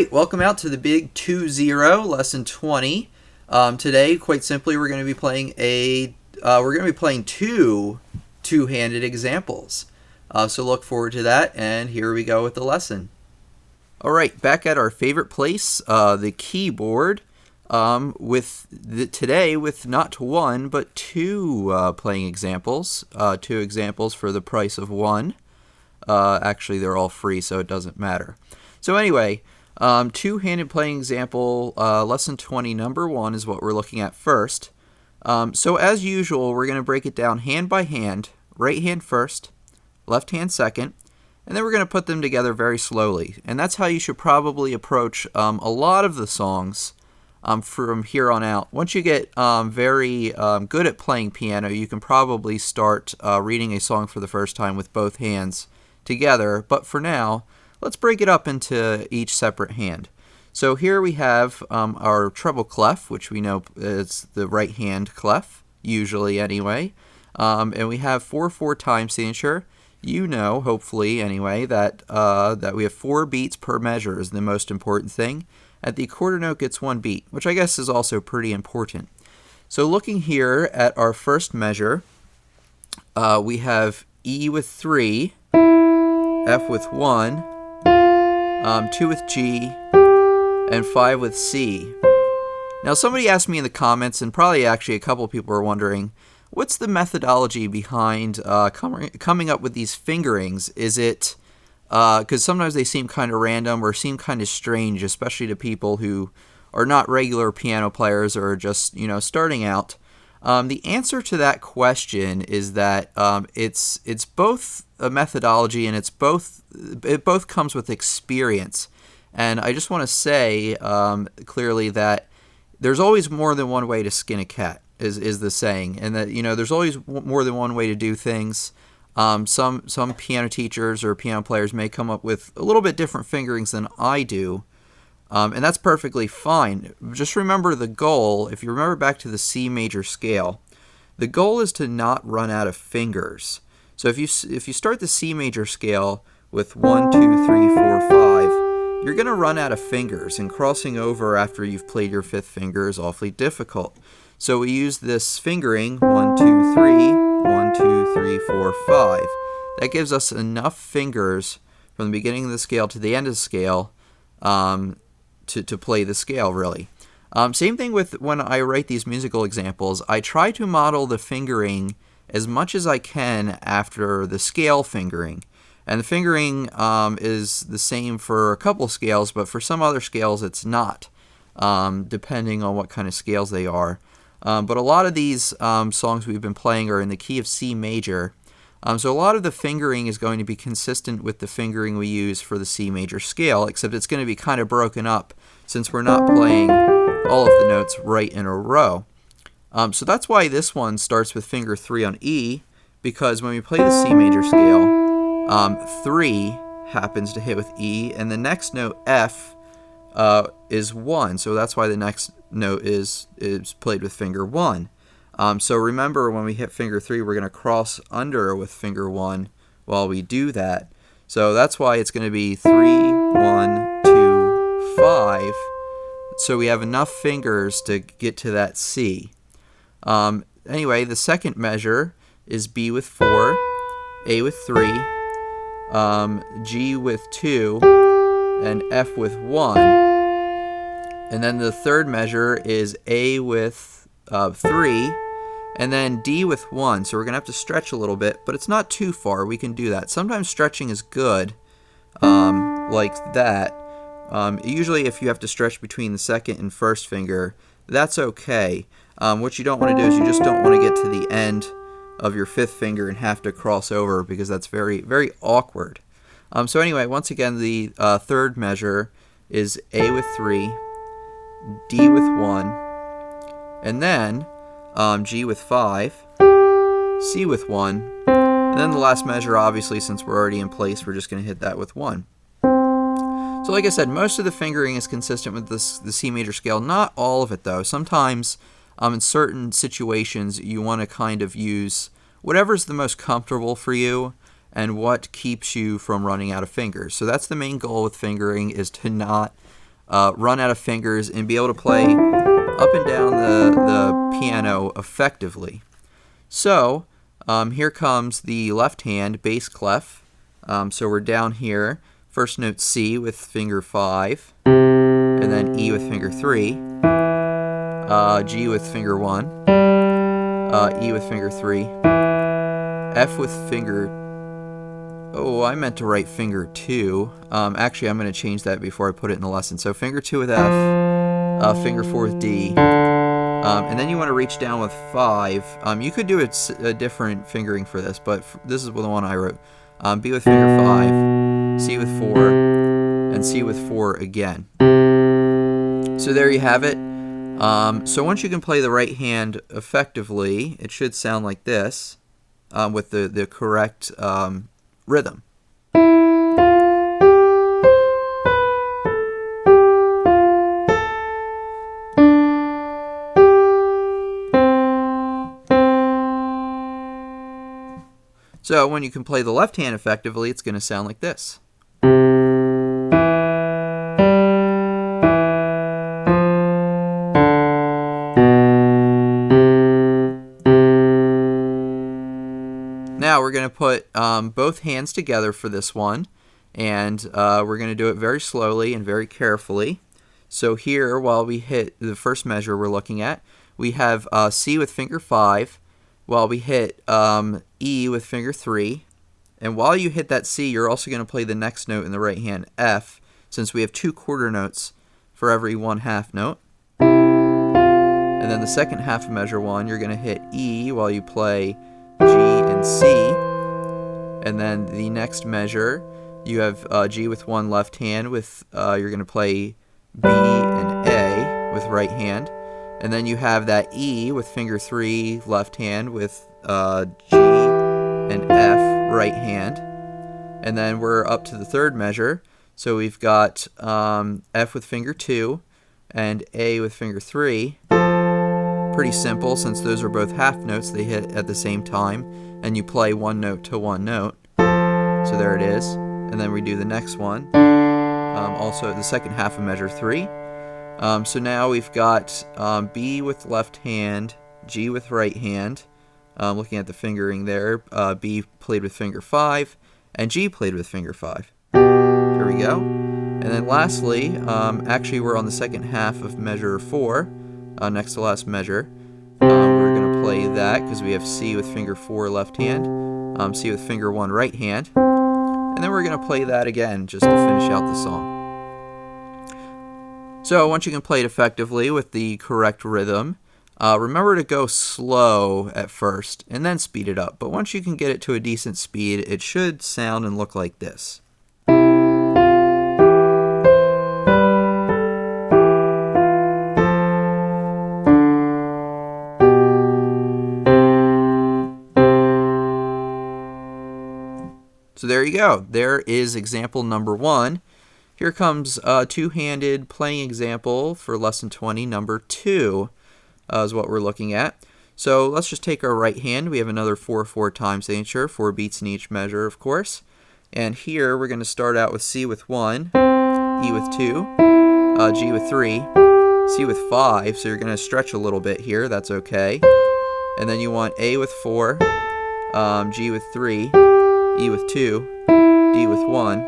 right, welcome out to the Big 2-0 lesson 20. Today, quite simply, we're going to be playing two-handed examples. So look forward to that, and here we go with the lesson. All right, back at our favorite place, the keyboard. Today with not one but two playing examples. Two examples for the price of one. Actually, they're all free, so it doesn't matter. So anyway, two-handed playing example, lesson 20, number 1 is what we're looking at first. So as usual, we're going to break it down hand by hand, right hand first, left hand second, and then we're going to put them together very slowly. And that's how you should probably approach a lot of the songs from here on out. Once you get very good at playing piano, you can probably start reading a song for the first time with both hands together. But for now, let's break it up into each separate hand. So here we have our treble clef, which we know is the right hand clef, usually anyway. And we have 4/4 time signature. You know, hopefully anyway, that we have 4 beats per measure is the most important thing. At the quarter note gets 1 beat, which I guess is also pretty important. So looking here at our first measure, we have E with 3, F with 1, 2 with G, and 5 with C. Now somebody asked me in the comments, and probably actually a couple people are wondering, what's the methodology behind coming up with these fingerings? Is it, because sometimes they seem kind of random or seem kind of strange, especially to people who are not regular piano players or just, starting out. The answer to that question is that it's both a methodology and it both comes with experience. And I just want to say clearly that there's always more than one way to skin a cat, is the saying, and that there's always more than one way to do things. Some piano teachers or piano players may come up with a little bit different fingerings than I do. And that's perfectly fine. Just remember the goal. If you remember back to the C major scale, the goal is to not run out of fingers. So if you start the C major scale with 1, 2, 3, 4, 5, you're going to run out of fingers, and crossing over after you've played your 5th finger is awfully difficult. So we use this fingering 1, 2, 3, 1, 2, 3, 4, 5. That gives us enough fingers from the beginning of the scale to the end of the scale to play the scale, really. Same thing with when I write these musical examples. I try to model the fingering as much as I can after the scale fingering. And the fingering is the same for a couple scales, but for some other scales it's not, depending on what kind of scales they are. But a lot of these songs we've been playing are in the key of C major. So a lot of the fingering is going to be consistent with the fingering we use for the C major scale, except it's going to be kind of broken up since we're not playing all of the notes right in a row. So that's why this one starts with finger 3 on E, because when we play the C major scale, 3 happens to hit with E, and the next note, F, is 1. So that's why the next note is played with finger 1. So remember, when we hit finger 3, we're going to cross under with finger 1 while we do that. So that's why it's going to be 3, 1, 2, 5. So we have enough fingers to get to that C. Anyway, the second measure is B with 4, A with 3, G with 2, and F with 1. And then the third measure is A with 3, and then D with 1. So we're going to have to stretch a little bit, but it's not too far. We can do that. Sometimes stretching is good, like that. Usually if you have to stretch between the second and first finger, that's okay. What you don't want to do is you just don't want to get to the end of your 5th finger and have to cross over, because that's very, very awkward. So anyway, once again, the third measure is A with 3, D with 1, and then G with 5, C with 1, and then the last measure, obviously, since we're already in place, we're just going to hit that with 1. So like I said, most of the fingering is consistent with the C major scale. Not all of it, though. Sometimes in certain situations, you want to kind of use whatever's the most comfortable for you and what keeps you from running out of fingers. So that's the main goal with fingering, is to not run out of fingers and be able to play up and down the piano effectively. So here comes the left hand bass clef. So we're down here. First note C with finger 5, and then E with finger 3, G with finger 1, E with finger 3, F with finger... Oh, I meant to write finger 2. Actually, I'm going to change that before I put it in the lesson. So finger 2 with F, finger 4 with D, and then you want to reach down with 5. You could do a different fingering for this, but this is the one I wrote. B with finger 5, C with 4, and C with 4 again. So there you have it. So once you can play the right hand effectively, it should sound like this with the correct rhythm. So when you can play the left hand effectively, it's going to sound like this. Now we're going to put both hands together for this one, and we're going to do it very slowly and very carefully. So here, while we hit the first measure we're looking at, we have C with finger 5, while we hit E with finger 3, and while you hit that C, you're also going to play the next note in the right hand, F, since we have 2 quarter notes for every 1 half note. And then the second half of measure 1, you're going to hit E while you play G and C, and then the next measure, you have G with 1 left hand, with you're going to play B and A with right hand. And then you have that E with finger 3 left hand with G and F right hand. And then we're up to the third measure. So we've got F with finger 2 and A with finger 3. Pretty simple, since those are both half notes, they hit at the same time, and you play one note to one note. So there it is. And then we do the next one. Also the second half of measure 3. So now we've got B with left hand, G with right hand. Looking at the fingering there, B played with finger 5, and G played with finger 5. There we go. And then lastly, actually we're on the second half of measure 4, next to last measure. We're going to play that because we have C with finger 4 left hand, C with finger 1 right hand, and then we're going to play that again just to finish out the song. So once you can play it effectively with the correct rhythm, remember to go slow at first and then speed it up. But once you can get it to a decent speed, it should sound and look like this. So there you go. There is example number 1. Here comes a two-handed playing example for lesson 20, number 2, is what we're looking at. So let's just take our right hand. We have another 4/4 time signature, 4 beats in each measure, of course. And here we're going to start out with C with 1, E with 2, G with 3, C with 5. So you're going to stretch a little bit here. That's okay. And then you want A with 4, G with 3, E with 2, D with 1.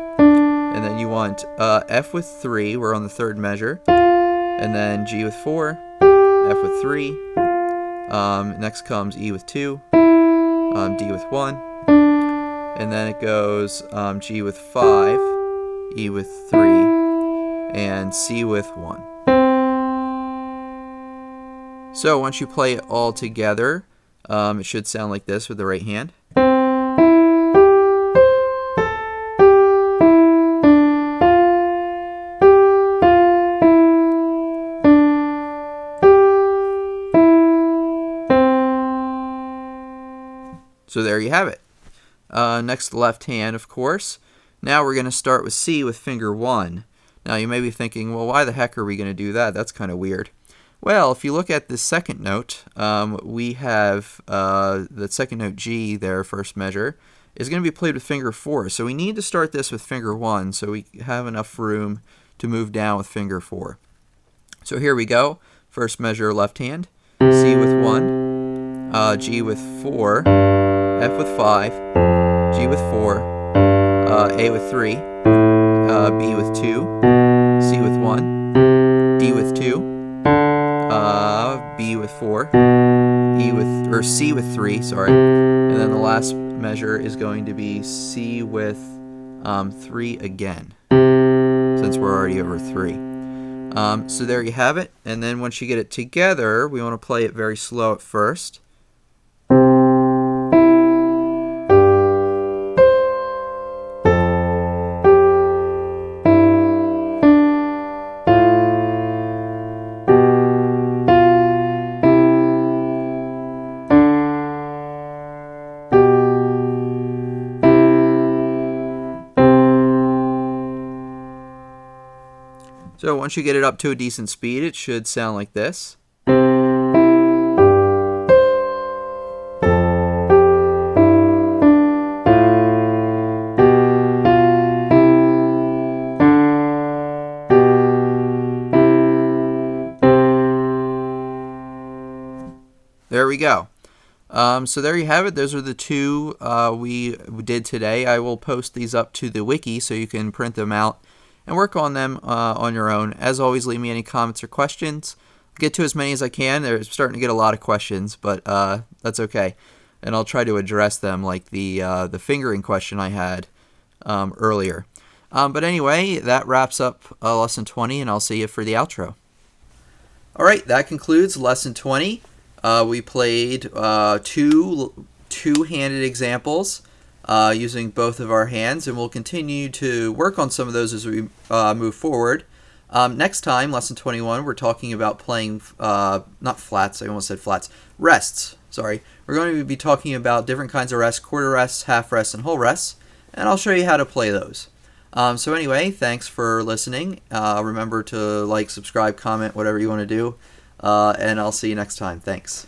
And then you want F with 3, we're on the third measure, and then G with 4, F with 3, next comes E with 2, D with 1, and then it goes G with 5, E with 3, and C with 1. So once you play it all together, it should sound like this with the right hand. So there you have it. Next, left hand, of course. Now we're going to start with C with finger 1. Now you may be thinking, well, why the heck are we going to do that? That's kind of weird. Well, if you look at the second note, we have the second note G there, first measure, is going to be played with finger 4. So we need to start this with finger 1 so we have enough room to move down with finger 4. So here we go. First measure left hand, C with 1, G with 4, F with 5, G with 4, A with 3, B with 2, C with 1, D with 2, B with 4, C with 3, sorry, and then the last measure is going to be C with 3 again, since we're already over 3. So there you have it, and then once you get it together, we want to play it very slow at first. So once you get it up to a decent speed, it should sound like this. There we go. So there you have it. Those are the two we did today. I will post these up to the wiki so you can print them out and work on them on your own. As always, leave me any comments or questions. I'll get to as many as I can. They're starting to get a lot of questions, but that's okay. And I'll try to address them, like the fingering question I had earlier. But anyway, that wraps up Lesson 20, and I'll see you for the outro. All right, that concludes Lesson 20. We played two-handed examples using both of our hands, and we'll continue to work on some of those as we move forward. Next time, Lesson 21, we're talking about playing, not flats, I almost said flats, rests, sorry. We're going to be talking about different kinds of rests, quarter rests, half rests, and whole rests, and I'll show you how to play those. So anyway, thanks for listening. Remember to like, subscribe, comment, whatever you want to do, and I'll see you next time. Thanks.